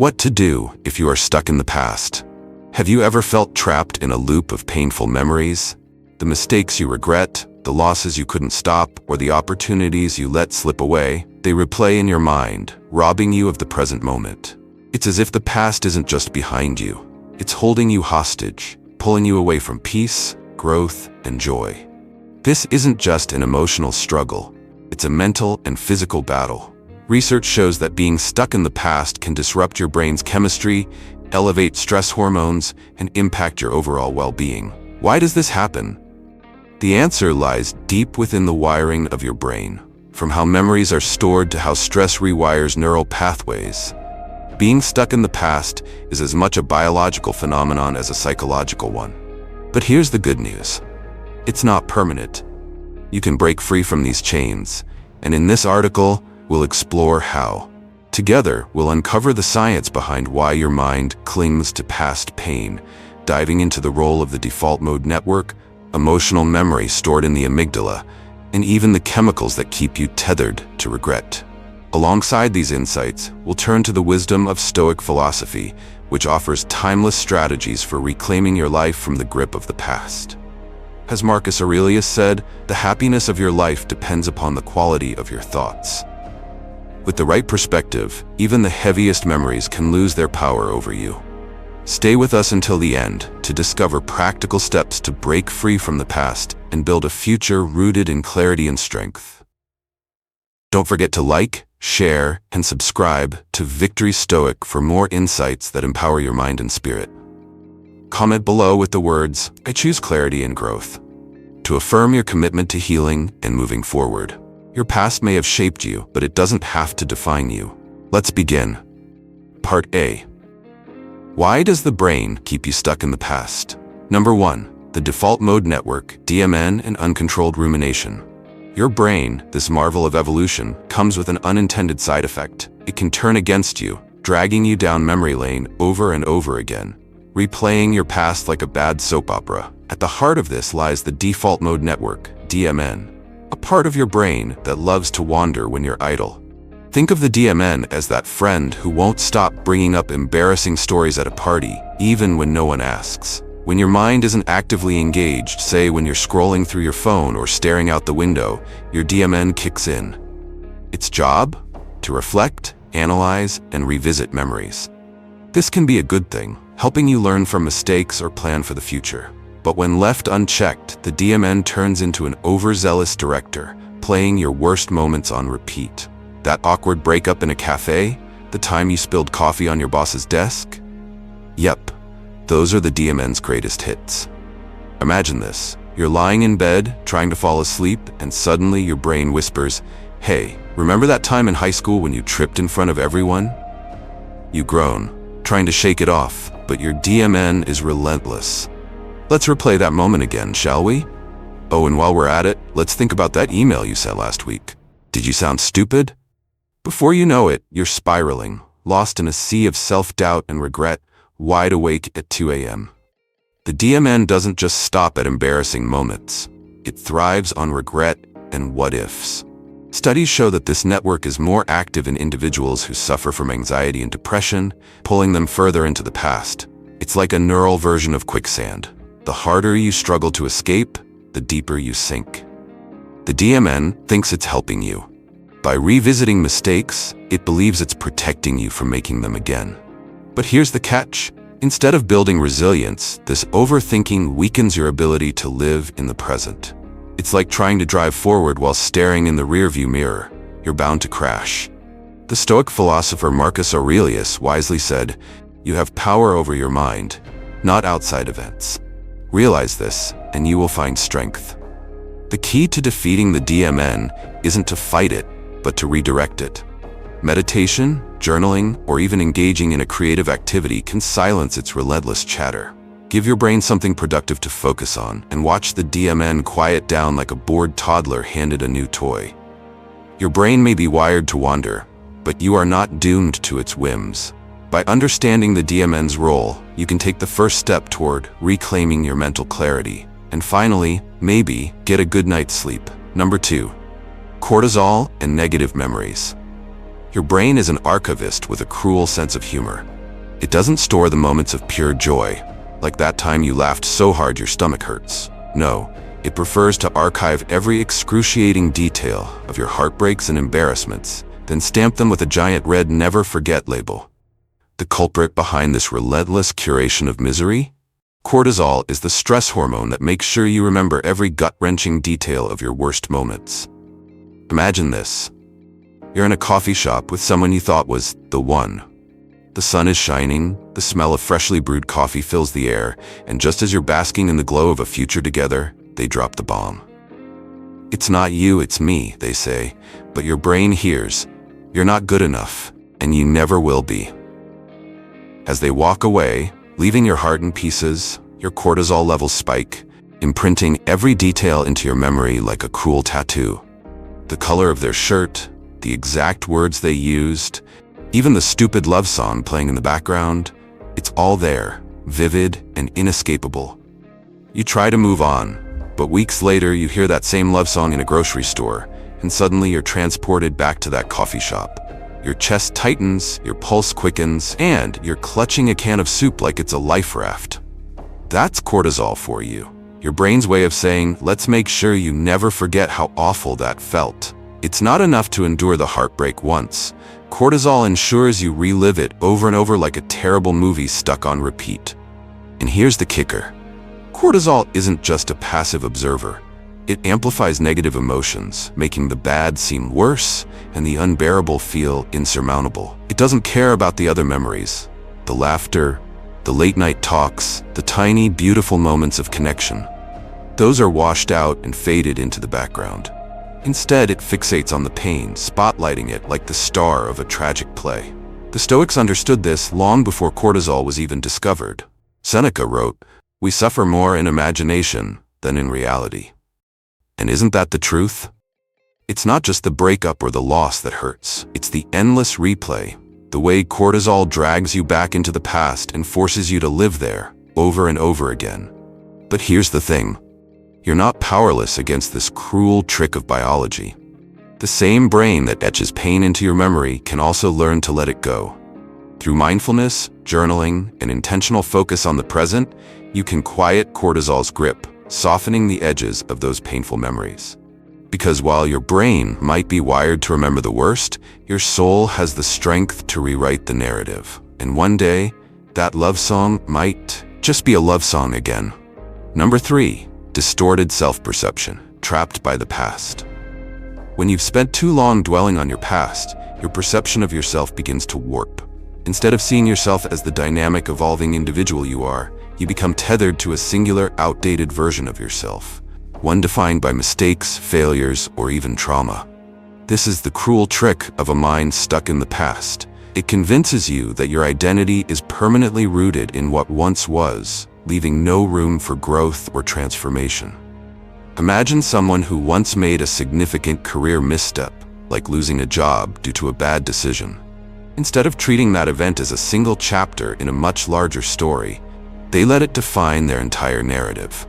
What to do if you are stuck in the past? Have you ever felt trapped in a loop of painful memories? The mistakes you regret, the losses you couldn't stop, or the opportunities you let slip away, they replay in your mind, robbing you of the present moment. It's as if the past isn't just behind you. It's holding you hostage, pulling you away from peace, growth, and joy. This isn't just an emotional struggle. It's a mental and physical battle. Research shows that being stuck in the past can disrupt your brain's chemistry, elevate stress hormones, and impact your overall well-being. Why does this happen? The answer lies deep within the wiring of your brain, from how memories are stored to how stress rewires neural pathways. Being stuck in the past is as much a biological phenomenon as a psychological one. But here's the good news. It's not permanent. You can break free from these chains, and in this article, we'll explore how. Together, we'll uncover the science behind why your mind clings to past pain, diving into the role of the default mode network, emotional memory stored in the amygdala, and even the chemicals that keep you tethered to regret. Alongside these insights, we'll turn to the wisdom of Stoic philosophy, which offers timeless strategies for reclaiming your life from the grip of the past. As Marcus Aurelius said, the happiness of your life depends upon the quality of your thoughts. With the right perspective, even the heaviest memories can lose their power over you. Stay with us until the end to discover practical steps to break free from the past and build a future rooted in clarity and strength. Don't forget to like, share, and subscribe to Victory Stoic for more insights that empower your mind and spirit. Comment below with the words, "I choose clarity and growth," to affirm your commitment to healing and moving forward. Your past may have shaped you, but it doesn't have to define you. Let's begin. Part A. Why does the brain keep you stuck in the past? Number 1. The default mode network, DMN, and uncontrolled rumination. Your brain, this marvel of evolution, comes with an unintended side effect. It can turn against you, dragging you down memory lane over and over again, replaying your past like a bad soap opera. At the heart of this lies the default mode network, DMN, a part of your brain that loves to wander when you're idle. Think of the DMN as that friend who won't stop bringing up embarrassing stories at a party, even when no one asks. When your mind isn't actively engaged, say when you're scrolling through your phone or staring out the window, your DMN kicks in. Its job? To reflect, analyze, and revisit memories. This can be a good thing, helping you learn from mistakes or plan for the future. But when left unchecked, the DMN turns into an overzealous director, playing your worst moments on repeat. That awkward breakup in a cafe? The time you spilled coffee on your boss's desk? Yep, those are the DMN's greatest hits. Imagine this. You're lying in bed, trying to fall asleep, and suddenly your brain whispers, "Hey, remember that time in high school when you tripped in front of everyone?" You groan, trying to shake it off, but your DMN is relentless. Let's replay that moment again, shall we? Oh, and while we're at it, let's think about that email you sent last week. Did you sound stupid? Before you know it, you're spiraling, lost in a sea of self-doubt and regret, wide awake at 2 a.m. The DMN doesn't just stop at embarrassing moments. It thrives on regret and what-ifs. Studies show that this network is more active in individuals who suffer from anxiety and depression, pulling them further into the past. It's like a neural version of quicksand. The harder you struggle to escape, the deeper you sink. The DMN thinks it's helping you. By revisiting mistakes, it believes it's protecting you from making them again. But here's the catch. Instead of building resilience, this overthinking weakens your ability to live in the present. It's like trying to drive forward while staring in the rearview mirror. You're bound to crash. The Stoic philosopher Marcus Aurelius wisely said, "You have power over your mind, not outside events." Realize this, and you will find strength. The key to defeating the DMN isn't to fight it, but to redirect it. Meditation, journaling, or even engaging in a creative activity can silence its relentless chatter. Give your brain something productive to focus on, and watch the DMN quiet down like a bored toddler handed a new toy. Your brain may be wired to wander, but you are not doomed to its whims. By understanding the DMN's role, you can take the first step toward reclaiming your mental clarity. And finally, maybe, get a good night's sleep. Number 2. Cortisol and negative memories. Your brain is an archivist with a cruel sense of humor. It doesn't store the moments of pure joy, like that time you laughed so hard your stomach hurts. No, it prefers to archive every excruciating detail of your heartbreaks and embarrassments, then stamp them with a giant red "Never Forget" label. The culprit behind this relentless curation of misery? Cortisol is the stress hormone that makes sure you remember every gut-wrenching detail of your worst moments. Imagine this. You're in a coffee shop with someone you thought was the one. The sun is shining, the smell of freshly brewed coffee fills the air, and just as you're basking in the glow of a future together, they drop the bomb. "It's not you, it's me," they say, but your brain hears, "You're not good enough, and you never will be." As they walk away, leaving your heart in pieces, your cortisol levels spike, imprinting every detail into your memory like a cruel tattoo. The color of their shirt, the exact words they used, even the stupid love song playing in the background, it's all there, vivid and inescapable. You try to move on, but weeks later you hear that same love song in a grocery store, and suddenly you're transported back to that coffee shop. Your chest tightens, your pulse quickens, and you're clutching a can of soup like it's a life raft. That's cortisol for you. Your brain's way of saying, let's make sure you never forget how awful that felt. It's not enough to endure the heartbreak once. Cortisol ensures you relive it over and over like a terrible movie stuck on repeat. And here's the kicker. Cortisol isn't just a passive observer. It amplifies negative emotions, making the bad seem worse and the unbearable feel insurmountable. It doesn't care about the other memories, the laughter, the late-night talks, the tiny, beautiful moments of connection. Those are washed out and faded into the background. Instead, it fixates on the pain, spotlighting it like the star of a tragic play. The Stoics understood this long before cortisol was even discovered. Seneca wrote, "We suffer more in imagination than in reality." And isn't that the truth? It's not just the breakup or the loss that hurts. It's the endless replay, the way cortisol drags you back into the past and forces you to live there over and over again. But here's the thing. You're not powerless against this cruel trick of biology. The same brain that etches pain into your memory can also learn to let it go. Through mindfulness, journaling, and intentional focus on the present, you can quiet cortisol's grip, softening the edges of those painful memories. Because while your brain might be wired to remember the worst, your soul has the strength to rewrite the narrative. And one day, that love song might just be a love song again. Number 3. Distorted self-perception, trapped by the past. When you've spent too long dwelling on your past, your perception of yourself begins to warp. Instead of seeing yourself as the dynamic, evolving individual you are, you become tethered to a singular, outdated version of yourself, one defined by mistakes, failures, or even trauma. This is the cruel trick of a mind stuck in the past. It convinces you that your identity is permanently rooted in what once was, leaving no room for growth or transformation. Imagine someone who once made a significant career misstep, like losing a job due to a bad decision. Instead of treating that event as a single chapter in a much larger story, they let it define their entire narrative.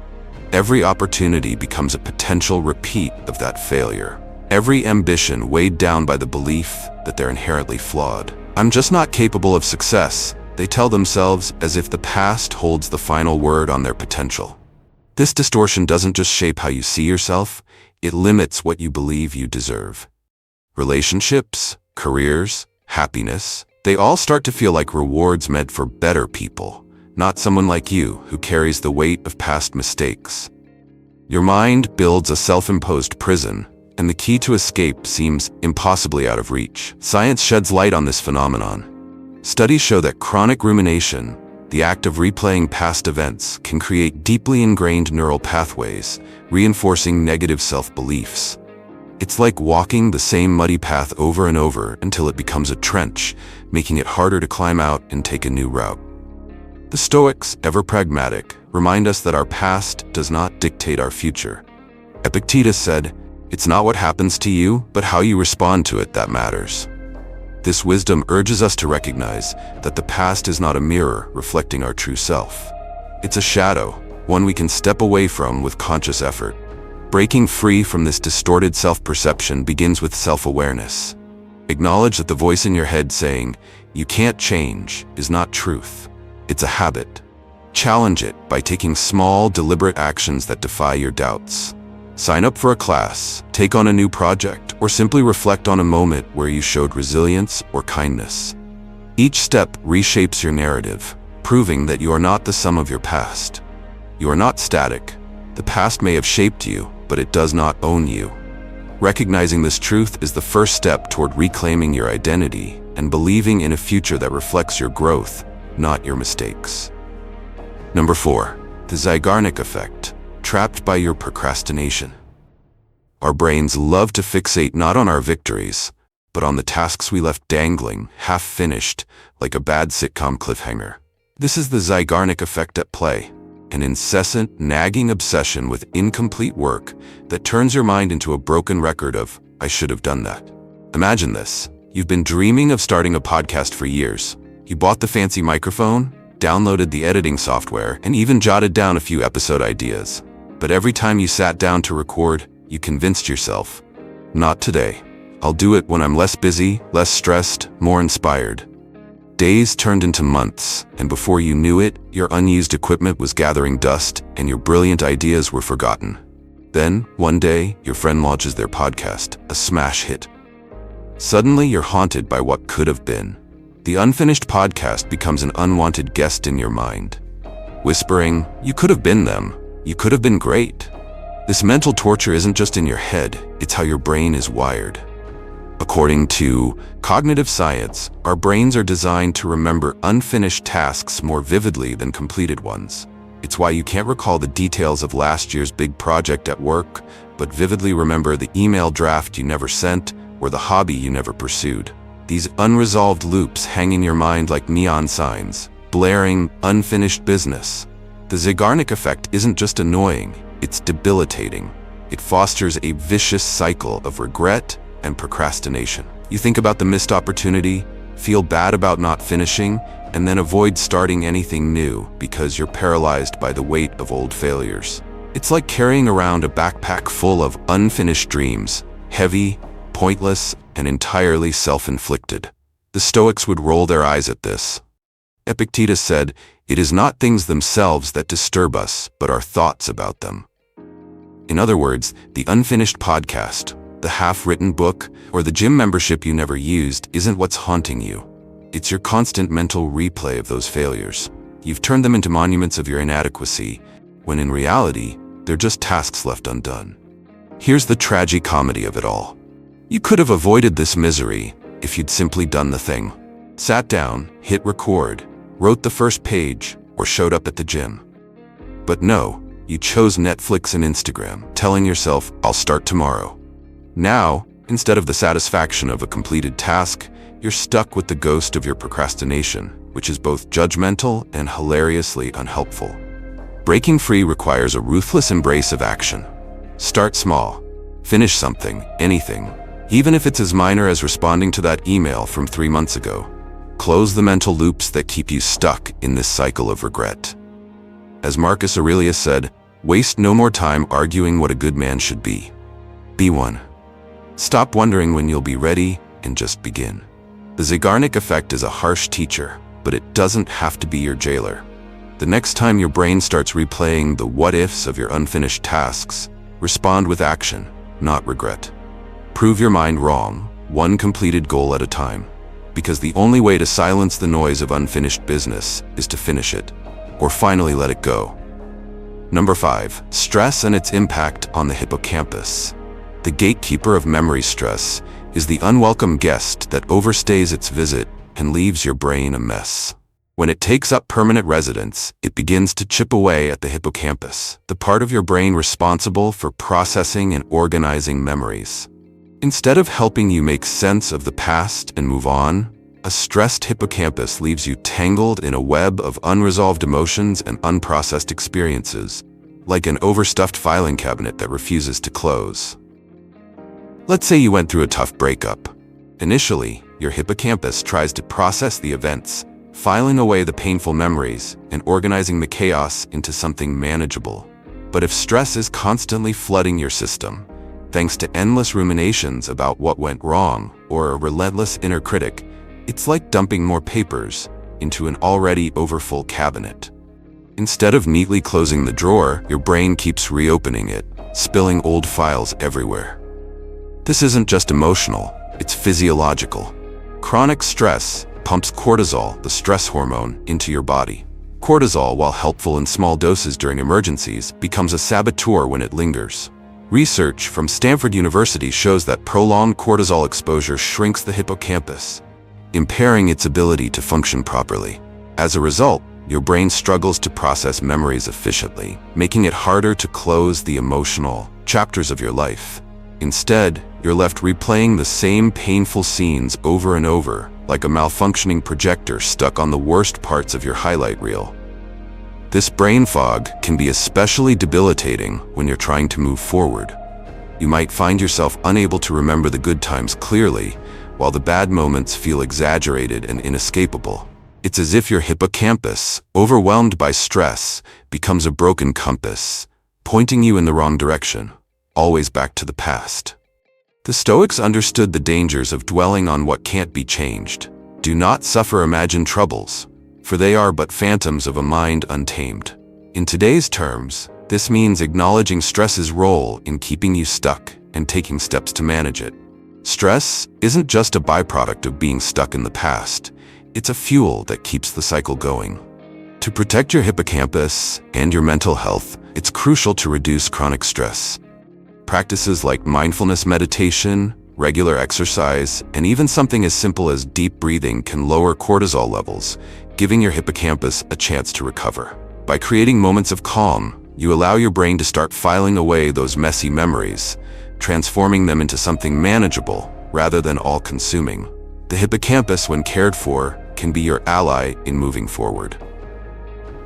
Every opportunity becomes a potential repeat of that failure. Every ambition weighed down by the belief that they're inherently flawed. "I'm just not capable of success," they tell themselves, as if the past holds the final word on their potential. This distortion doesn't just shape how you see yourself, it limits what you believe you deserve. Relationships, careers, happiness, they all start to feel like rewards meant for better people, not someone like you who carries the weight of past mistakes. Your mind builds a self-imposed prison, and the key to escape seems impossibly out of reach. Science sheds light on this phenomenon. Studies show that chronic rumination, the act of replaying past events, can create deeply ingrained neural pathways, reinforcing negative self-beliefs. It's like walking the same muddy path over and over until it becomes a trench, making it harder to climb out and take a new route. The Stoics, ever pragmatic, remind us that our past does not dictate our future. Epictetus said, "It's not what happens to you, but how you respond to it that matters." This wisdom urges us to recognize that the past is not a mirror reflecting our true self. It's a shadow, one we can step away from with conscious effort. Breaking free from this distorted self-perception begins with self-awareness. Acknowledge that the voice in your head saying, "You can't change," is not truth. It's a habit. Challenge it by taking small, deliberate actions that defy your doubts. Sign up for a class, take on a new project, or simply reflect on a moment where you showed resilience or kindness. Each step reshapes your narrative, proving that you are not the sum of your past. You are not static. The past may have shaped you, but it does not own you. Recognizing this truth is the first step toward reclaiming your identity and believing in a future that reflects your growth, not your mistakes. Number 4, the Zeigarnik effect, trapped by your procrastination. Our brains love to fixate not on our victories, but on the tasks we left dangling, half-finished, like a bad sitcom cliffhanger. This is the Zeigarnik effect at play, an incessant, nagging obsession with incomplete work that turns your mind into a broken record of, "I should have done that." Imagine this. You've been dreaming of starting a podcast for years. You bought the fancy microphone, downloaded the editing software, and even jotted down a few episode ideas. But every time you sat down to record, you convinced yourself, "Not today. I'll do it when I'm less busy, less stressed, more inspired." Days turned into months, and before you knew it, your unused equipment was gathering dust and your brilliant ideas were forgotten. Then, one day, your friend launches their podcast, a smash hit. Suddenly, you're haunted by what could have been. The unfinished podcast becomes an unwanted guest in your mind, whispering, "You could have been them. You could have been great." This mental torture isn't just in your head, it's how your brain is wired. According to cognitive science, our brains are designed to remember unfinished tasks more vividly than completed ones. It's why you can't recall the details of last year's big project at work, but vividly remember the email draft you never sent or the hobby you never pursued. These unresolved loops hang in your mind like neon signs, blaring unfinished business. The Zeigarnik effect isn't just annoying, it's debilitating. It fosters a vicious cycle of regret and procrastination. You think about the missed opportunity, feel bad about not finishing, and then avoid starting anything new because you're paralyzed by the weight of old failures. It's like carrying around a backpack full of unfinished dreams, heavy, pointless, and entirely self-inflicted. The Stoics would roll their eyes at this. Epictetus said, "It is not things themselves that disturb us, but our thoughts about them." In other words, the unfinished podcast, the half-written book, or the gym membership you never used isn't what's haunting you. It's your constant mental replay of those failures. You've turned them into monuments of your inadequacy, when in reality, they're just tasks left undone. Here's the tragicomedy of it all. You could have avoided this misery if you'd simply done the thing. Sat down, hit record, wrote the first page, or showed up at the gym. But no, you chose Netflix and Instagram, telling yourself, "I'll start tomorrow." Now, instead of the satisfaction of a completed task, you're stuck with the ghost of your procrastination, which is both judgmental and hilariously unhelpful. Breaking free requires a ruthless embrace of action. Start small. Finish something, anything, even if it's as minor as responding to that email from 3 months ago. Close the mental loops that keep you stuck in this cycle of regret. As Marcus Aurelius said, "Waste no more time arguing what a good man should be. Be one." Stop wondering when you'll be ready and just begin. The Zeigarnik effect is a harsh teacher, but it doesn't have to be your jailer. The next time your brain starts replaying the what-ifs of your unfinished tasks, respond with action, not regret. Prove your mind wrong, one completed goal at a time. Because the only way to silence the noise of unfinished business is to finish it, or finally let it go. Number 5, stress and its impact on the hippocampus. The gatekeeper of memory stress is the unwelcome guest that overstays its visit and leaves your brain a mess. When it takes up permanent residence, it begins to chip away at the hippocampus, the part of your brain responsible for processing and organizing memories. Instead of helping you make sense of the past and move on, a stressed hippocampus leaves you tangled in a web of unresolved emotions and unprocessed experiences, like an overstuffed filing cabinet that refuses to close. Let's say you went through a tough breakup. Initially, your hippocampus tries to process the events, filing away the painful memories and organizing the chaos into something manageable. But if stress is constantly flooding your system, thanks to endless ruminations about what went wrong or a relentless inner critic. It's like dumping more papers into an already overfull cabinet. Instead of neatly closing the drawer, your brain keeps reopening it, spilling old files everywhere. This isn't just emotional, it's physiological. Chronic stress pumps cortisol, the stress hormone, into your body. Cortisol, while helpful in small doses during emergencies, becomes a saboteur when it lingers. Research from Stanford University shows that prolonged cortisol exposure shrinks the hippocampus, impairing its ability to function properly. As a result, your brain struggles to process memories efficiently, making it harder to close the emotional chapters of your life. Instead, you're left replaying the same painful scenes over and over, like a malfunctioning projector stuck on the worst parts of your highlight reel. This brain fog can be especially debilitating when you're trying to move forward. You might find yourself unable to remember the good times clearly, while the bad moments feel exaggerated and inescapable. It's as if your hippocampus, overwhelmed by stress, becomes a broken compass, pointing you in the wrong direction, always back to the past. The Stoics understood the dangers of dwelling on what can't be changed. Do not suffer imagined troubles, for they are but phantoms of a mind untamed. In today's terms, this means acknowledging stress's role in keeping you stuck and taking steps to manage it. Stress isn't just a byproduct of being stuck in the past. It's a fuel that keeps the cycle going. To protect your hippocampus and your mental health, it's crucial to reduce chronic stress. Practices like mindfulness meditation, regular exercise, and even something as simple as deep breathing can lower cortisol levels, giving your hippocampus a chance to recover. By creating moments of calm, you allow your brain to start filing away those messy memories, transforming them into something manageable rather than all-consuming. The hippocampus, when cared for, can be your ally in moving forward.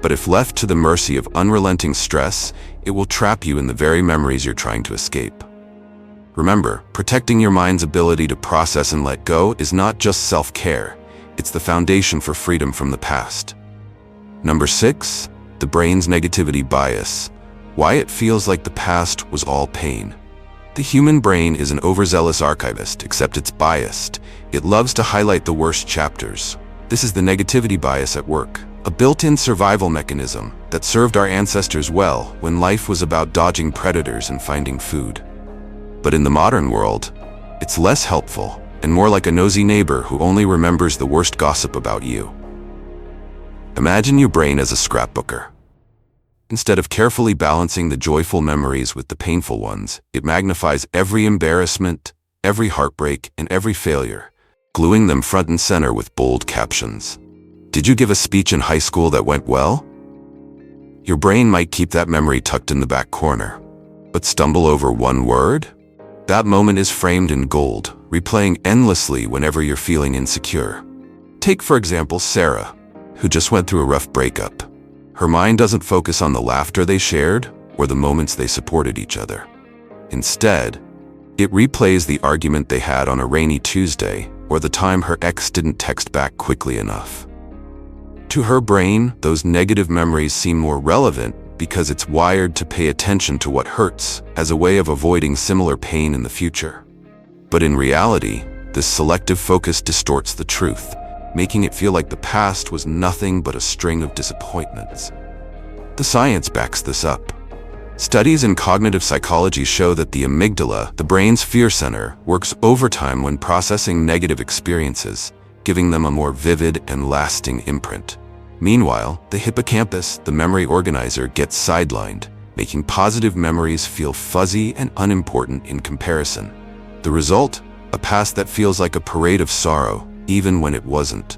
But if left to the mercy of unrelenting stress, it will trap you in the very memories you're trying to escape. Remember, protecting your mind's ability to process and let go is not just self-care, it's the foundation for freedom from the past. Number 6, the brain's negativity bias. Why it feels like the past was all pain. The human brain is an overzealous archivist, except it's biased. It loves to highlight the worst chapters. This is the negativity bias at work, a built-in survival mechanism that served our ancestors well when life was about dodging predators and finding food. But in the modern world, it's less helpful and more like a nosy neighbor who only remembers the worst gossip about you. Imagine your brain as a scrapbooker. Instead of carefully balancing the joyful memories with the painful ones, it magnifies every embarrassment, every heartbreak, and every failure, gluing them front and center with bold captions. Did you give a speech in high school that went well? Your brain might keep that memory tucked in the back corner, but stumble over one word? That moment is framed in gold, replaying endlessly whenever you're feeling insecure. Take, for example, Sarah, who just went through a rough breakup. Her mind doesn't focus on the laughter they shared or the moments they supported each other. Instead, it replays the argument they had on a rainy Tuesday or the time her ex didn't text back quickly enough. To her brain, those negative memories seem more relevant because it's wired to pay attention to what hurts as a way of avoiding similar pain in the future. But in reality, this selective focus distorts the truth, making it feel like the past was nothing but a string of disappointments. The science backs this up. Studies in cognitive psychology show that the amygdala, the brain's fear center, works overtime when processing negative experiences, giving them a more vivid and lasting imprint. Meanwhile, the hippocampus, the memory organizer, gets sidelined, making positive memories feel fuzzy and unimportant in comparison. The result? A past that feels like a parade of sorrow, even when it wasn't.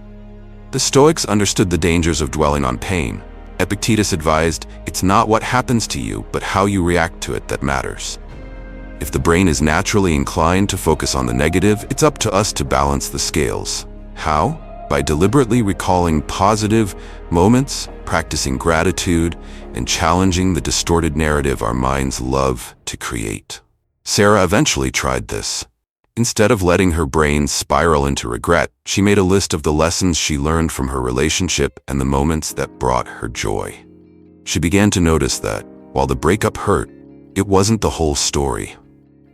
The Stoics understood the dangers of dwelling on pain. Epictetus advised, it's not what happens to you, but how you react to it that matters. If the brain is naturally inclined to focus on the negative, it's up to us to balance the scales. How? By deliberately recalling positive moments, practicing gratitude, and challenging the distorted narrative our minds love to create. Sarah eventually tried this. Instead of letting her brain spiral into regret, she made a list of the lessons she learned from her relationship and the moments that brought her joy. She began to notice that, while the breakup hurt, it wasn't the whole story.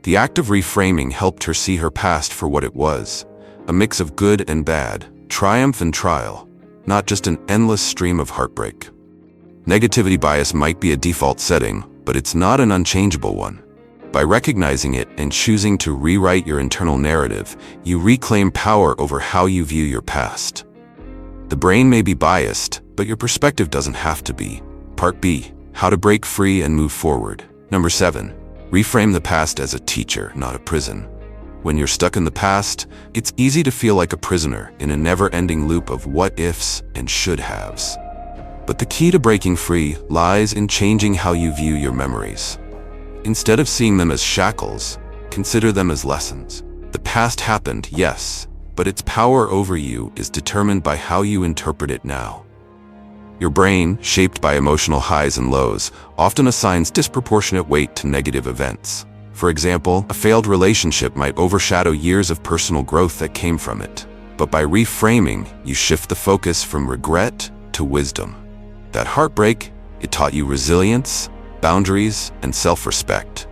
The act of reframing helped her see her past for what it was, a mix of good and bad, triumph and trial, not just an endless stream of heartbreak. Negativity bias might be a default setting, but it's not an unchangeable one. By recognizing it and choosing to rewrite your internal narrative, you reclaim power over how you view your past. The brain may be biased, but your perspective doesn't have to be. Part B, how to break free and move forward. Number 7, reframe the past as a teacher, not a prison. When you're stuck in the past, it's easy to feel like a prisoner in a never-ending loop of what-ifs and should-haves. But the key to breaking free lies in changing how you view your memories. Instead of seeing them as shackles, consider them as lessons. The past happened, yes, but its power over you is determined by how you interpret it now. Your brain, shaped by emotional highs and lows, often assigns disproportionate weight to negative events. For example, a failed relationship might overshadow years of personal growth that came from it. But by reframing, you shift the focus from regret to wisdom. That heartbreak, it taught you resilience, boundaries, and self-respect.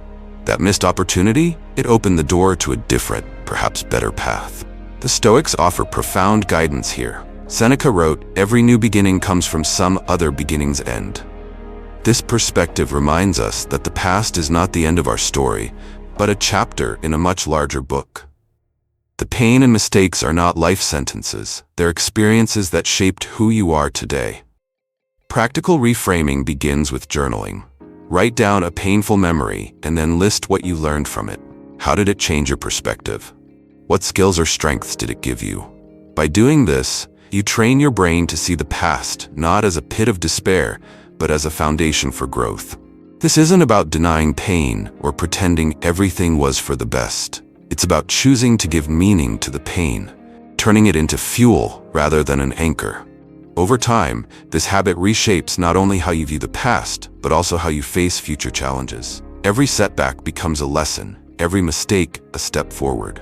That missed opportunity, it opened the door to a different, perhaps better path. The Stoics offer profound guidance here. Seneca wrote, "Every new beginning comes from some other beginning's end." This perspective reminds us that the past is not the end of our story, but a chapter in a much larger book. The pain and mistakes are not life sentences, they're experiences that shaped who you are today. Practical reframing begins with journaling. Write down a painful memory and then list what you learned from it. How did it change your perspective? What skills or strengths did it give you? By doing this, you train your brain to see the past not as a pit of despair, but as a foundation for growth. This isn't about denying pain or pretending everything was for the best. It's about choosing to give meaning to the pain, turning it into fuel rather than an anchor. Over time, this habit reshapes not only how you view the past, but also how you face future challenges. Every setback becomes a lesson, every mistake a step forward.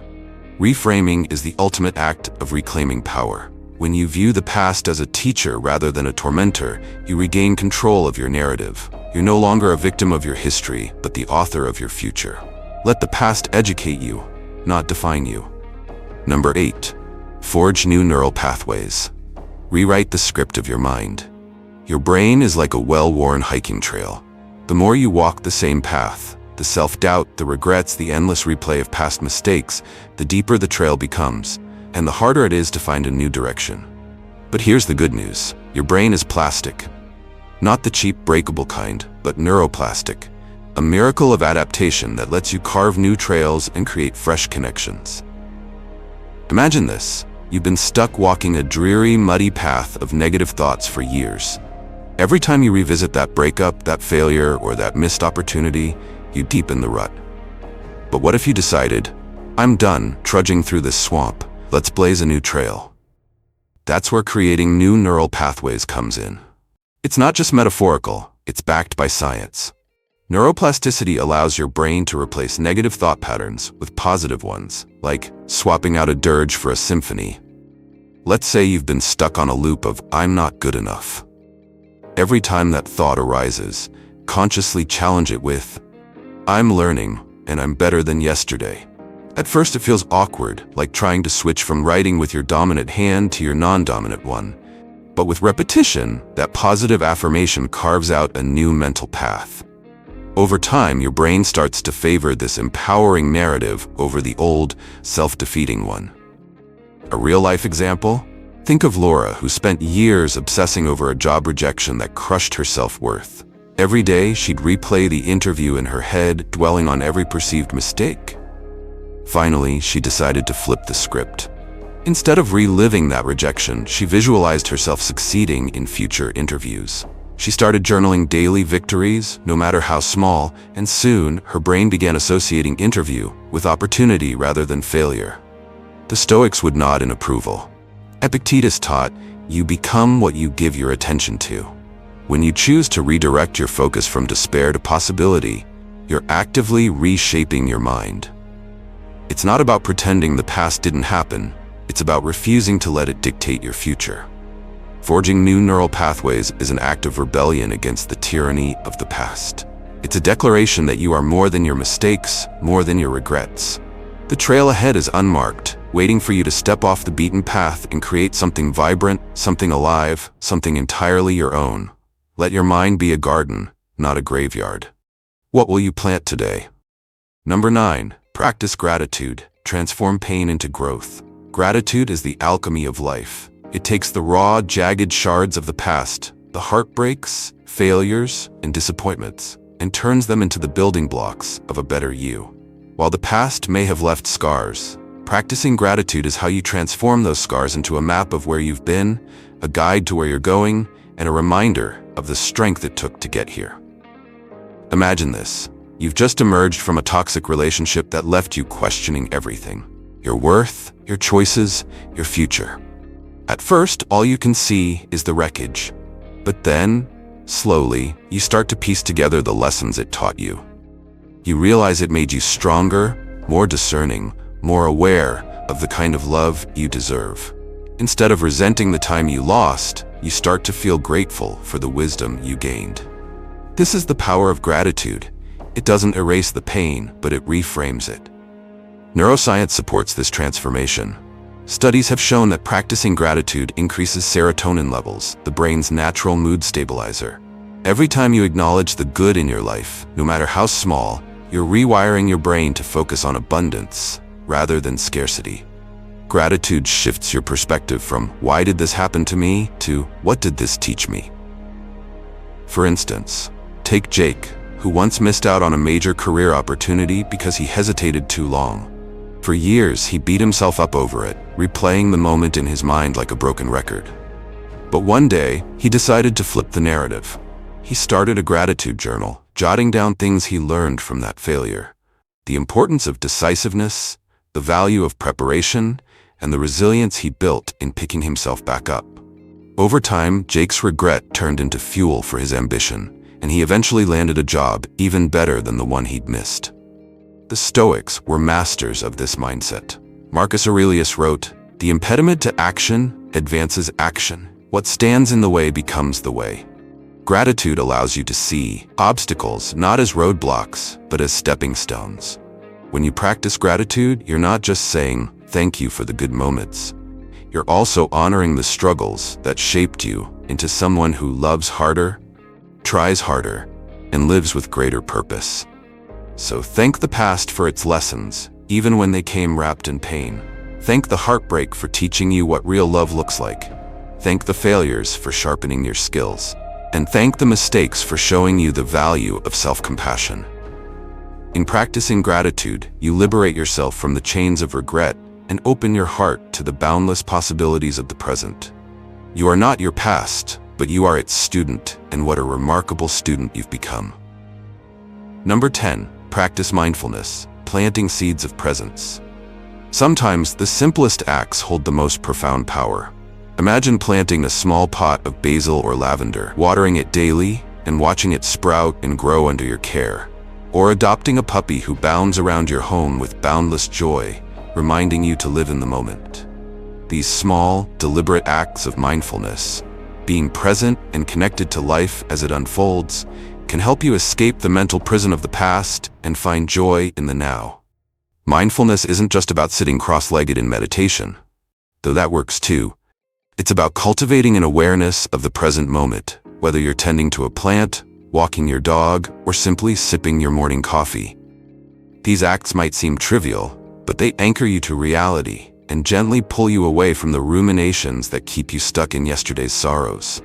Reframing is the ultimate act of reclaiming power. When you view the past as a teacher rather than a tormentor, you regain control of your narrative. You're no longer a victim of your history, but the author of your future. Let the past educate you, not define you. Number 8, forge new neural pathways. Rewrite the script of your mind. Your brain is like a well-worn hiking trail. The more you walk the same path, the self-doubt, the regrets, the endless replay of past mistakes, the deeper the trail becomes, and the harder it is to find a new direction. But here's the good news. Your brain is plastic. Not the cheap, breakable kind, but neuroplastic. A miracle of adaptation that lets you carve new trails and create fresh connections. Imagine this. You've been stuck walking a dreary, muddy path of negative thoughts for years. Every time you revisit that breakup, that failure, or that missed opportunity, you deepen the rut. But what if you decided, I'm done trudging through this swamp, let's blaze a new trail? That's where creating new neural pathways comes in. It's not just metaphorical, it's backed by science. Neuroplasticity allows your brain to replace negative thought patterns with positive ones, like swapping out a dirge for a symphony. Let's say you've been stuck on a loop of "I'm not good enough." Every time that thought arises, consciously challenge it with, "I'm learning, and I'm better than yesterday." At first it feels awkward, like trying to switch from writing with your dominant hand to your non-dominant one. But with repetition, that positive affirmation carves out a new mental path. Over time, your brain starts to favor this empowering narrative over the old, self-defeating one. A real-life example? Think of Laura, who spent years obsessing over a job rejection that crushed her self-worth. Every day, she'd replay the interview in her head, dwelling on every perceived mistake. Finally, she decided to flip the script. Instead of reliving that rejection, she visualized herself succeeding in future interviews. She started journaling daily victories, no matter how small, and soon her brain began associating interview with opportunity rather than failure. The Stoics would nod in approval. Epictetus taught, "You become what you give your attention to." When you choose to redirect your focus from despair to possibility, you're actively reshaping your mind. It's not about pretending the past didn't happen, it's about refusing to let it dictate your future. Forging new neural pathways is an act of rebellion against the tyranny of the past. It's a declaration that you are more than your mistakes, more than your regrets. The trail ahead is unmarked, waiting for you to step off the beaten path and create something vibrant, something alive, something entirely your own. Let your mind be a garden, not a graveyard. What will you plant today? Number 9. Practice gratitude. Transform pain into growth. Gratitude is the alchemy of life. It takes the raw, jagged shards of the past, the heartbreaks, failures, and disappointments, and turns them into the building blocks of a better you. While the past may have left scars, practicing gratitude is how you transform those scars into a map of where you've been, a guide to where you're going, and a reminder of the strength it took to get here. Imagine this. You've just emerged from a toxic relationship that left you questioning everything. Your worth, your choices, your future. At first, all you can see is the wreckage. But then, slowly, you start to piece together the lessons it taught you. You realize it made you stronger, more discerning, more aware of the kind of love you deserve. Instead of resenting the time you lost, you start to feel grateful for the wisdom you gained. This is the power of gratitude. It doesn't erase the pain, but it reframes it. Neuroscience supports this transformation. Studies have shown that practicing gratitude increases serotonin levels, the brain's natural mood stabilizer. Every time you acknowledge the good in your life, no matter how small, you're rewiring your brain to focus on abundance rather than scarcity. Gratitude shifts your perspective from "why did this happen to me?" to "what did this teach me?" For instance, take Jake, who once missed out on a major career opportunity because he hesitated too long. For years, he beat himself up over it, replaying the moment in his mind like a broken record. But one day, he decided to flip the narrative. He started a gratitude journal, jotting down things he learned from that failure. The importance of decisiveness, the value of preparation, and the resilience he built in picking himself back up. Over time, Jake's regret turned into fuel for his ambition, and he eventually landed a job even better than the one he'd missed. The Stoics were masters of this mindset. Marcus Aurelius wrote, "The impediment to action advances action. What stands in the way becomes the way." Gratitude allows you to see obstacles not as roadblocks, but as stepping stones. When you practice gratitude, you're not just saying, "Thank you for the good moments." You're also honoring the struggles that shaped you into someone who loves harder, tries harder, and lives with greater purpose. So thank the past for its lessons, even when they came wrapped in pain. Thank the heartbreak for teaching you what real love looks like. Thank the failures for sharpening your skills. And thank the mistakes for showing you the value of self-compassion. In practicing gratitude, you liberate yourself from the chains of regret and open your heart to the boundless possibilities of the present. You are not your past, but you are its student, and what a remarkable student you've become. Number 10. Practice mindfulness, planting seeds of presence. Sometimes the simplest acts hold the most profound power. Imagine planting a small pot of basil or lavender, watering it daily, and watching it sprout and grow under your care. Or adopting a puppy who bounds around your home with boundless joy, reminding you to live in the moment. These small, deliberate acts of mindfulness, being present and connected to life as it unfolds, can help you escape the mental prison of the past and find joy in the now. Mindfulness isn't just about sitting cross-legged in meditation, though that works too. It's about cultivating an awareness of the present moment, whether you're tending to a plant, walking your dog, or simply sipping your morning coffee. These acts might seem trivial, but they anchor you to reality and gently pull you away from the ruminations that keep you stuck in yesterday's sorrows.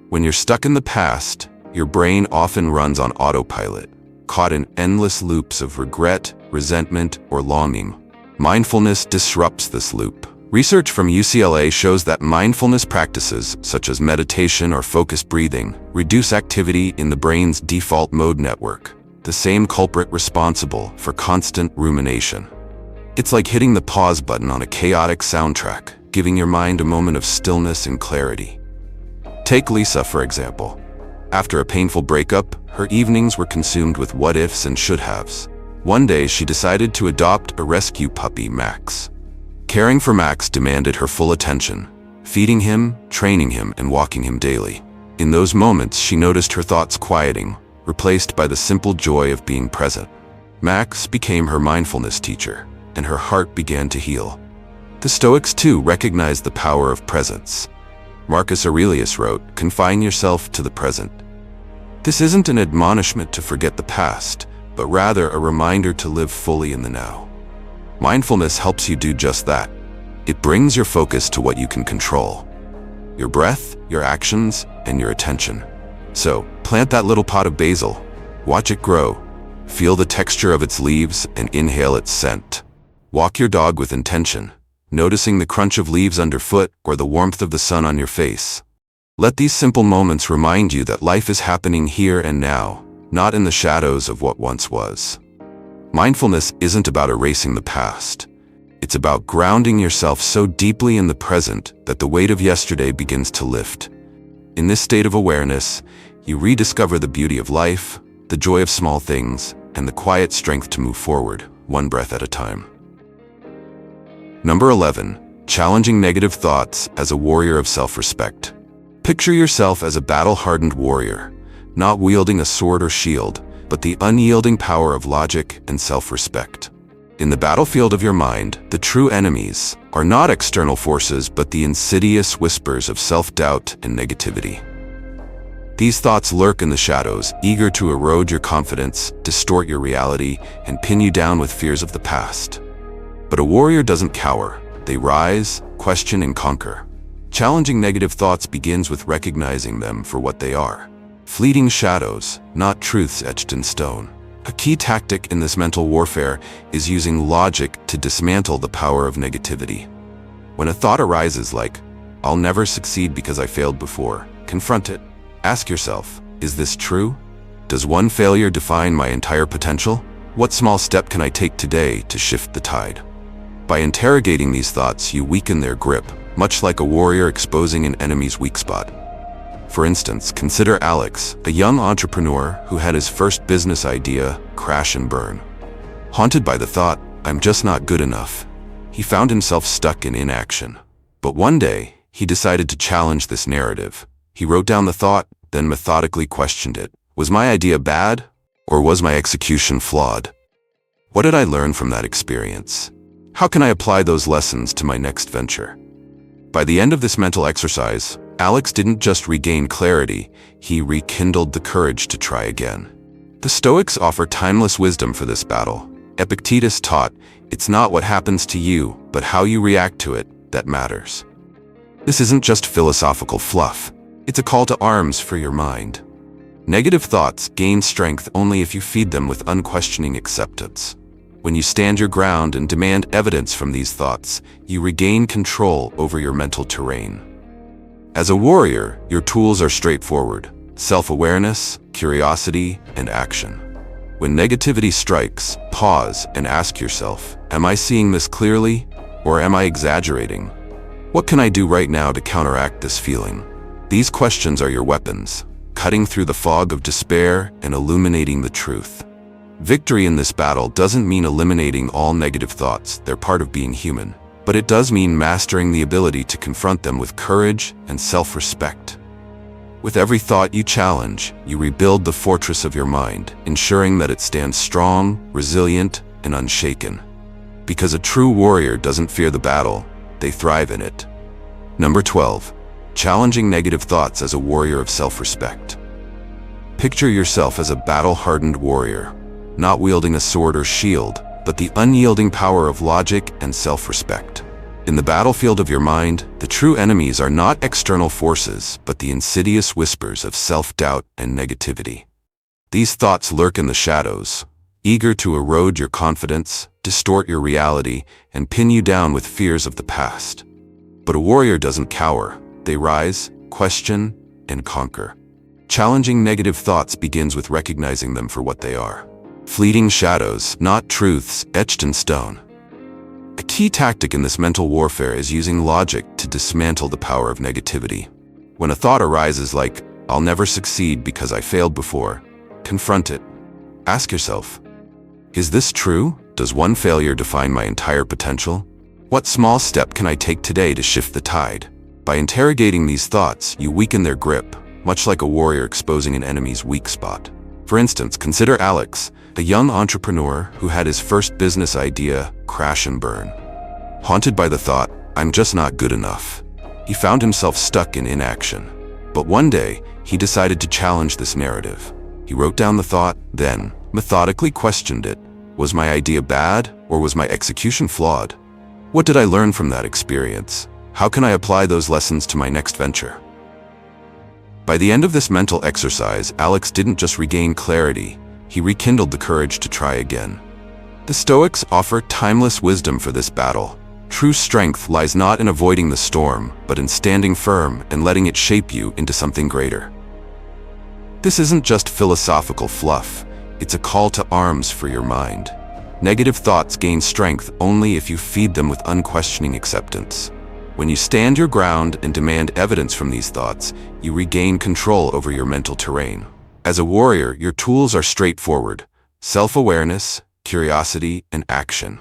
When you're stuck in the past, your brain often runs on autopilot, caught in endless loops of regret, resentment, or longing. Mindfulness disrupts this loop. Research from UCLA shows that mindfulness practices, such as meditation or focused breathing, reduce activity in the brain's default mode network, the same culprit responsible for constant rumination. It's like hitting the pause button on a chaotic soundtrack, giving your mind a moment of stillness and clarity. Take Lisa, for example. After a painful breakup, her evenings were consumed with what-ifs and should-haves. One day, she decided to adopt a rescue puppy, Max. Caring for Max demanded her full attention, feeding him, training him, and walking him daily. In those moments, she noticed her thoughts quieting, replaced by the simple joy of being present. Max became her mindfulness teacher, and her heart began to heal. The Stoics, too, recognized the power of presence. Marcus Aurelius wrote, "Confine yourself to the present." This isn't an admonishment to forget the past, but rather a reminder to live fully in the now. Mindfulness helps you do just that. It brings your focus to what you can control: your breath, your actions, and your attention. So, plant that little pot of basil. Watch it grow. Feel the texture of its leaves and inhale its scent. Walk your dog with intention, noticing the crunch of leaves underfoot or the warmth of the sun on your face. Let these simple moments remind you that life is happening here and now, not in the shadows of what once was. Mindfulness isn't about erasing the past. It's about grounding yourself so deeply in the present that the weight of yesterday begins to lift. In this state of awareness, you rediscover the beauty of life, the joy of small things, and the quiet strength to move forward, one breath at a time. Number 11. Challenging negative thoughts as a warrior of self-respect. Picture yourself as a battle-hardened warrior, not wielding a sword or shield, but the unyielding power of logic and self-respect. In the battlefield of your mind, the true enemies are not external forces, but the insidious whispers of self-doubt and negativity. These thoughts lurk in the shadows, eager to erode your confidence, distort your reality, and pin you down with fears of the past. But a warrior doesn't cower. They rise, question, and conquer. Challenging negative thoughts begins with recognizing them for what they are: fleeting shadows, not truths etched in stone. A key tactic in this mental warfare is using logic to dismantle the power of negativity. When a thought arises like, "I'll never succeed because I failed before," confront it. Ask yourself, is this true? Does one failure define my entire potential? What small step can I take today to shift the tide? By interrogating these thoughts, you weaken their grip, much like a warrior exposing an enemy's weak spot. For instance, consider Alex, a young entrepreneur who had his first business idea crash and burn. Haunted by the thought, "I'm just not good enough," he found himself stuck in inaction. But one day, he decided to challenge this narrative. He wrote down the thought, then methodically questioned it. Was my idea bad, or was my execution flawed? What did I learn from that experience? How can I apply those lessons to my next venture? By the end of this mental exercise, Alex didn't just regain clarity, he rekindled the courage to try again. The Stoics offer timeless wisdom for this battle. Epictetus taught, "It's not what happens to you, but how you react to it, that matters." This isn't just philosophical fluff. It's a call to arms for your mind. Negative thoughts gain strength only if you feed them with unquestioning acceptance. When you stand your ground and demand evidence from these thoughts, you regain control over your mental terrain. As a warrior, your tools are straightforward: self-awareness, curiosity, and action. When negativity strikes, pause and ask yourself, am I seeing this clearly, or am I exaggerating? What can I do right now to counteract this feeling? These questions are your weapons, cutting through the fog of despair and illuminating the truth. Victory in this battle doesn't mean eliminating all negative thoughts, they're part of being human. But it does mean mastering the ability to confront them with courage and self-respect. With every thought you challenge, you rebuild the fortress of your mind, ensuring that it stands strong, resilient, and unshaken. Because a true warrior doesn't fear the battle, they thrive in it. Number 12. Challenging negative thoughts as a warrior of self-respect. Picture yourself as a battle-hardened warrior, not wielding a sword or shield, but the unyielding power of logic and self-respect. In the battlefield of your mind, the true enemies are not external forces, but the insidious whispers of self-doubt and negativity. These thoughts lurk in the shadows, eager to erode your confidence, distort your reality, and pin you down with fears of the past. But a warrior doesn't cower. They rise, question, and conquer. Challenging negative thoughts begins with recognizing them for what they are: fleeting shadows, not truths etched in stone. A key tactic in this mental warfare is using logic to dismantle the power of negativity. When a thought arises like, "I'll never succeed because I failed before," confront it. Ask yourself, is this true? Does one failure define my entire potential? What small step can I take today to shift the tide? By interrogating these thoughts, you weaken their grip, much like a warrior exposing an enemy's weak spot. For instance, consider Alex, a young entrepreneur who had his first business idea crash and burn. Haunted by the thought, "I'm just not good enough," he found himself stuck in inaction. But one day, he decided to challenge this narrative. He wrote down the thought, then methodically questioned it. Was my idea bad, or was my execution flawed? What did I learn from that experience? How can I apply those lessons to my next venture? By the end of this mental exercise, Alex didn't just regain clarity, he rekindled the courage to try again. The Stoics offer timeless wisdom for this battle. True strength lies not in avoiding the storm, but in standing firm and letting it shape you into something greater. This isn't just philosophical fluff, it's a call to arms for your mind. Negative thoughts gain strength only if you feed them with unquestioning acceptance. When you stand your ground and demand evidence from these thoughts, you regain control over your mental terrain. As a warrior, your tools are straightforward: self-awareness, curiosity, and action.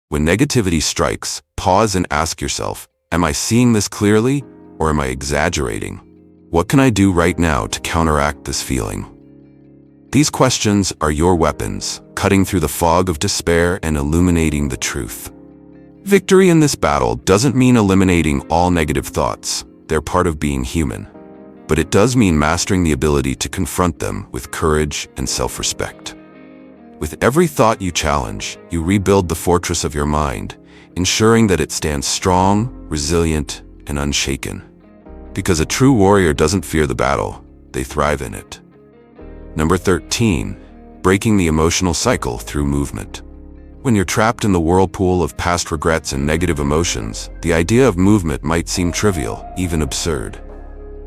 When negativity strikes, pause and ask yourself, am I seeing this clearly, or am I exaggerating? What can I do right now to counteract this feeling? These questions are your weapons, cutting through the fog of despair and illuminating the truth. Victory in this battle doesn't mean eliminating all negative thoughts. They're part of being human. But it does mean mastering the ability to confront them with courage and self-respect. With every thought you challenge, you rebuild the fortress of your mind, ensuring that it stands strong, resilient, and unshaken. Because a true warrior doesn't fear the battle, they thrive in it. Number 13, breaking the emotional cycle through movement. When you're trapped in the whirlpool of past regrets and negative emotions, the idea of movement might seem trivial, even absurd.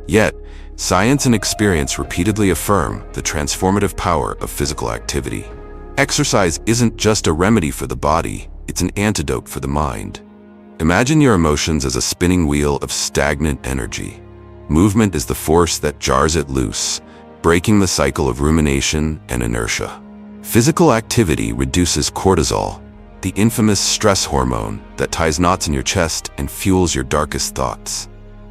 Yet, science and experience repeatedly affirm the transformative power of physical activity. Exercise isn't just a remedy for the body, it's an antidote for the mind. Imagine your emotions as a spinning wheel of stagnant energy. Movement is the force that jars it loose, breaking the cycle of rumination and inertia. Physical activity reduces cortisol, the infamous stress hormone that ties knots in your chest and fuels your darkest thoughts.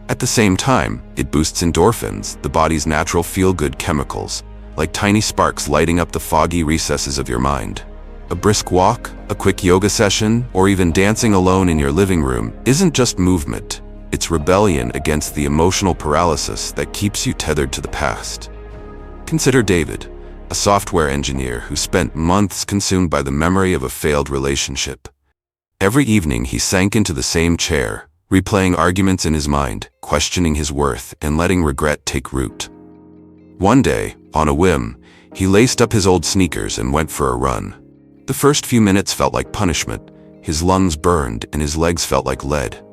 At the same time, it boosts endorphins, the body's natural feel-good chemicals, like tiny sparks lighting up the foggy recesses of your mind. A brisk walk, a quick yoga session, or even dancing alone in your living room isn't just movement, it's rebellion against the emotional paralysis that keeps you tethered to the past. Consider David, a software engineer who spent months consumed by the memory of a failed relationship. Every evening he sank into the same chair, replaying arguments in his mind, questioning his worth, and letting regret take root. One day, on a whim, he laced up his old sneakers and went for a run. The first few minutes felt like punishment, his lungs burned and his legs felt like lead.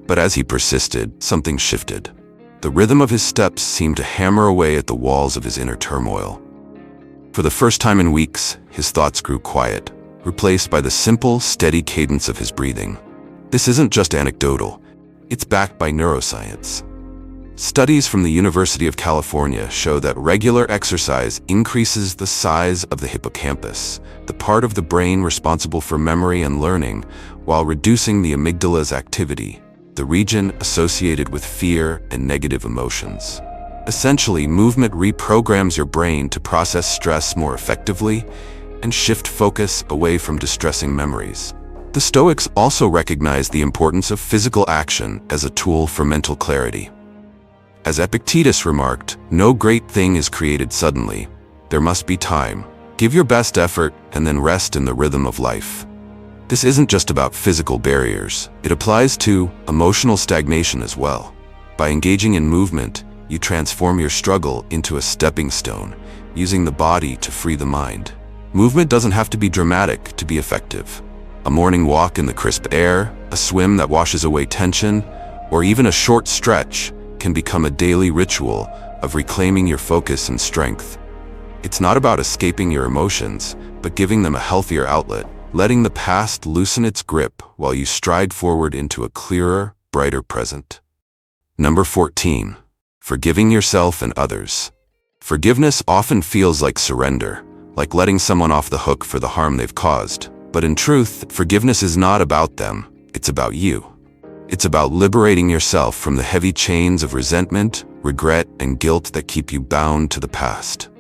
But as he persisted, something shifted. The rhythm of his steps seemed to hammer away at the walls of his inner turmoil. For the first time in weeks, his thoughts grew quiet, replaced by the simple, steady cadence of his breathing. This isn't just anecdotal, it's backed by neuroscience. Studies from the University of California show that regular exercise increases the size of the hippocampus, the part of the brain responsible for memory and learning, while reducing the amygdala's activity, the region associated with fear and negative emotions. Essentially, movement reprograms your brain to process stress more effectively and shift focus away from distressing memories. The Stoics also recognize the importance of physical action as a tool for mental clarity. As Epictetus remarked, no great thing is created suddenly. There must be time. Give your best effort and then rest in the rhythm of life. This isn't just about physical barriers. It applies to emotional stagnation as well. By engaging in movement, you transform your struggle into a stepping stone, using the body to free the mind. Movement doesn't have to be dramatic to be effective. A morning walk in the crisp air, a swim that washes away tension, or even a short stretch can become a daily ritual of reclaiming your focus and strength. It's not about escaping your emotions, but giving them a healthier outlet, letting the past loosen its grip while you stride forward into a clearer, brighter present. Number 14. Forgiving yourself and others. Forgiveness often feels like surrender, like letting someone off the hook for the harm they've caused. But in truth, forgiveness is not about them, it's about you. It's about liberating yourself from the heavy chains of resentment, regret, and guilt that keep you bound to the past.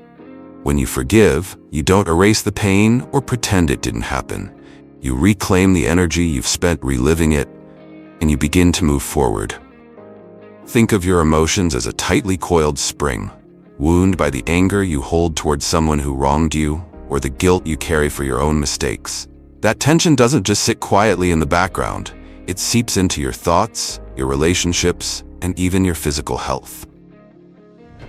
When you forgive, you don't erase the pain or pretend it didn't happen. You reclaim the energy you've spent reliving it, and you begin to move forward. Think of your emotions as a tightly coiled spring, wounded by the anger you hold towards someone who wronged you, or the guilt you carry for your own mistakes. That tension doesn't just sit quietly in the background. It seeps into your thoughts, your relationships, and even your physical health.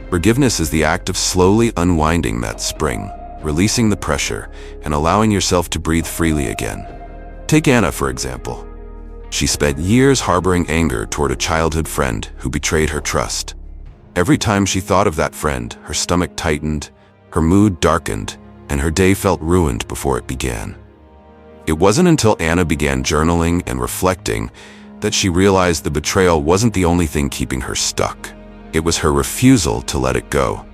Forgiveness is the act of slowly unwinding that spring, releasing the pressure, and allowing yourself to breathe freely again. Take Anna, for example. She spent years harboring anger toward a childhood friend who betrayed her trust. Every time she thought of that friend, her stomach tightened, her mood darkened, and her day felt ruined before it began. It wasn't until Anna began journaling and reflecting that she realized the betrayal wasn't the only thing keeping her stuck. It was her refusal to let it go.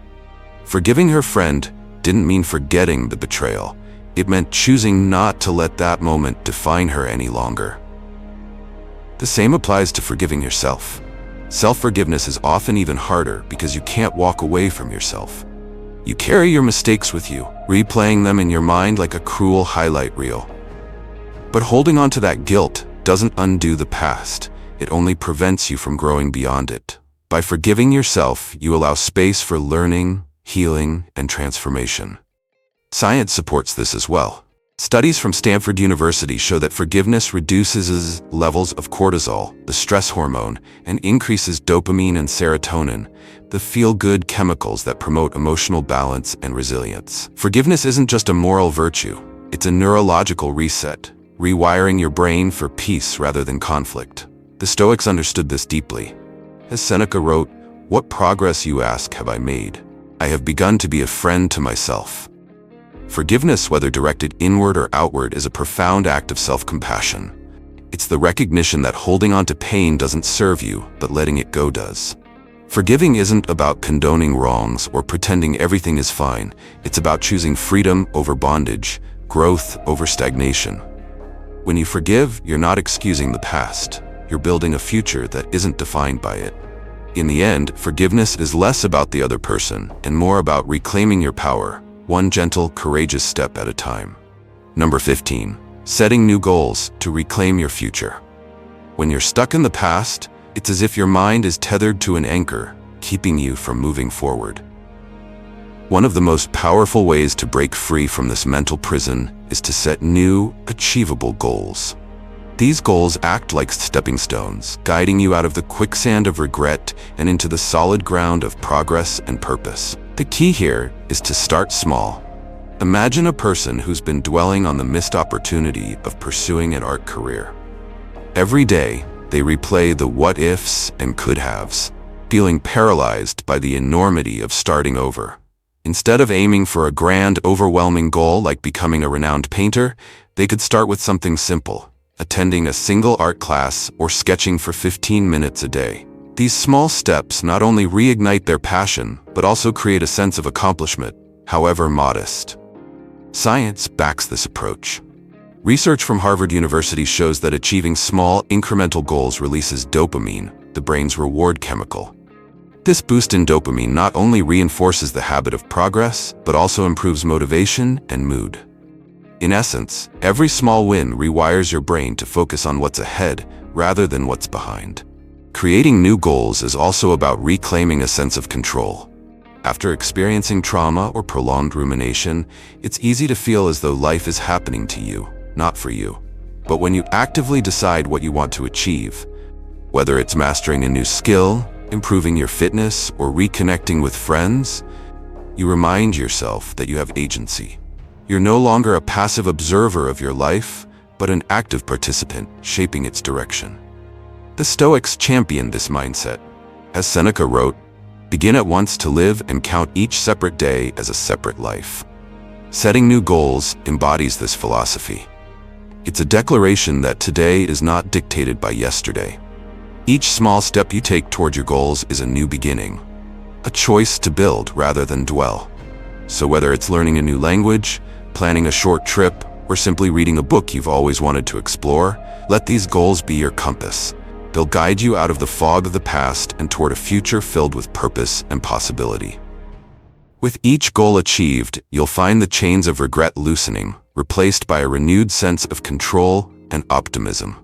Forgiving her friend didn't mean forgetting the betrayal. It meant choosing not to let that moment define her any longer. The same applies to forgiving yourself. Self-forgiveness is often even harder because you can't walk away from yourself. You carry your mistakes with you, replaying them in your mind like a cruel highlight reel. But holding on to that guilt doesn't undo the past. It only prevents you from growing beyond it. By forgiving yourself, you allow space for learning, healing, and transformation. Science supports this as well. Studies from Stanford University show that forgiveness reduces levels of cortisol, the stress hormone, and increases dopamine and serotonin, the feel-good chemicals that promote emotional balance and resilience. Forgiveness isn't just a moral virtue, it's a neurological reset, rewiring your brain for peace rather than conflict. The Stoics understood this deeply. As Seneca wrote, "What progress, you ask, have I made? I have begun to be a friend to myself." Forgiveness, whether directed inward or outward, is a profound act of self-compassion. It's the recognition that holding on to pain doesn't serve you, but letting it go does. Forgiving isn't about condoning wrongs or pretending everything is fine. It's about choosing freedom over bondage, growth over stagnation. When you forgive, you're not excusing the past. You're building a future that isn't defined by it. In the end, forgiveness is less about the other person and more about reclaiming your power, one gentle, courageous step at a time. Number 15. Setting new goals to reclaim your future. When you're stuck in the past, it's as if your mind is tethered to an anchor, keeping you from moving forward. One of the most powerful ways to break free from this mental prison is to set new, achievable goals. These goals act like stepping stones, guiding you out of the quicksand of regret and into the solid ground of progress and purpose. The key here is to start small. Imagine a person who's been dwelling on the missed opportunity of pursuing an art career. Every day, they replay the what-ifs and could-haves, feeling paralyzed by the enormity of starting over. Instead of aiming for a grand, overwhelming goal like becoming a renowned painter, they could start with something simple, attending a single art class or sketching for 15 minutes a day. These small steps not only reignite their passion, but also create a sense of accomplishment, however modest. Science backs this approach. Research from Harvard University shows that achieving small, incremental goals releases dopamine, the brain's reward chemical. This boost in dopamine not only reinforces the habit of progress, but also improves motivation and mood. In essence, every small win rewires your brain to focus on what's ahead rather than what's behind. Creating new goals is also about reclaiming a sense of control. After experiencing trauma or prolonged rumination, it's easy to feel as though life is happening to you, not for you. But when you actively decide what you want to achieve, whether it's mastering a new skill, improving your fitness, or reconnecting with friends, you remind yourself that you have agency. You're no longer a passive observer of your life, but an active participant shaping its direction. The Stoics championed this mindset. As Seneca wrote, "Begin at once to live and count each separate day as a separate life." Setting new goals embodies this philosophy. It's a declaration that today is not dictated by yesterday. Each small step you take toward your goals is a new beginning, a choice to build rather than dwell. So whether it's learning a new language, planning a short trip, or simply reading a book you've always wanted to explore, let these goals be your compass. They'll guide you out of the fog of the past and toward a future filled with purpose and possibility. With each goal achieved, you'll find the chains of regret loosening, replaced by a renewed sense of control and optimism.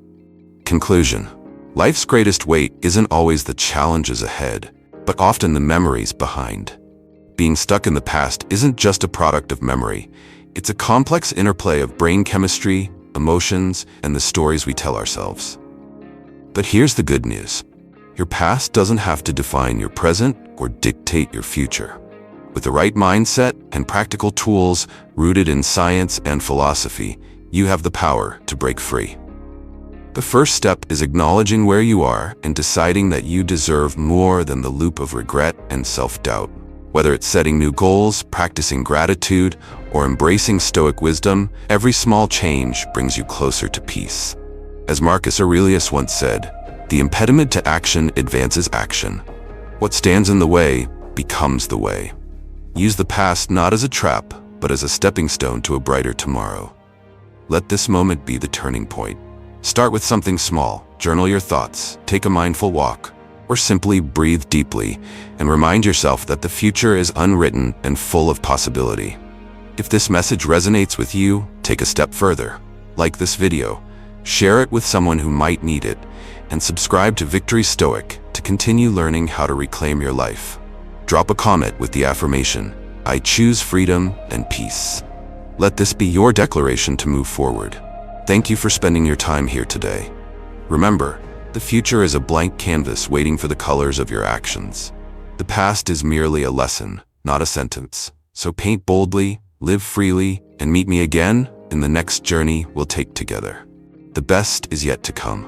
Conclusion. Life's greatest weight isn't always the challenges ahead, but often the memories behind. Being stuck in the past isn't just a product of memory. It's a complex interplay of brain chemistry, emotions, and the stories we tell ourselves. But here's the good news. Your past doesn't have to define your present or dictate your future. With the right mindset and practical tools rooted in science and philosophy, you have the power to break free. The first step is acknowledging where you are and deciding that you deserve more than the loop of regret and self-doubt. Whether it's setting new goals, practicing gratitude, or embracing Stoic wisdom, every small change brings you closer to peace. As Marcus Aurelius once said, "The impediment to action advances action. What stands in the way becomes the way." Use the past not as a trap, but as a stepping stone to a brighter tomorrow. Let this moment be the turning point. Start with something small, journal your thoughts, take a mindful walk, or simply breathe deeply and remind yourself that the future is unwritten and full of possibility. If this message resonates with you, take a step further. Like this video, share it with someone who might need it, and subscribe to Victory Stoic to continue learning how to reclaim your life. Drop a comment with the affirmation, "I choose freedom and peace." Let this be your declaration to move forward. Thank you for spending your time here today. Remember, the future is a blank canvas waiting for the colors of your actions. The past is merely a lesson, not a sentence. So paint boldly, live freely, and meet me again in the next journey we'll take together. The best is yet to come.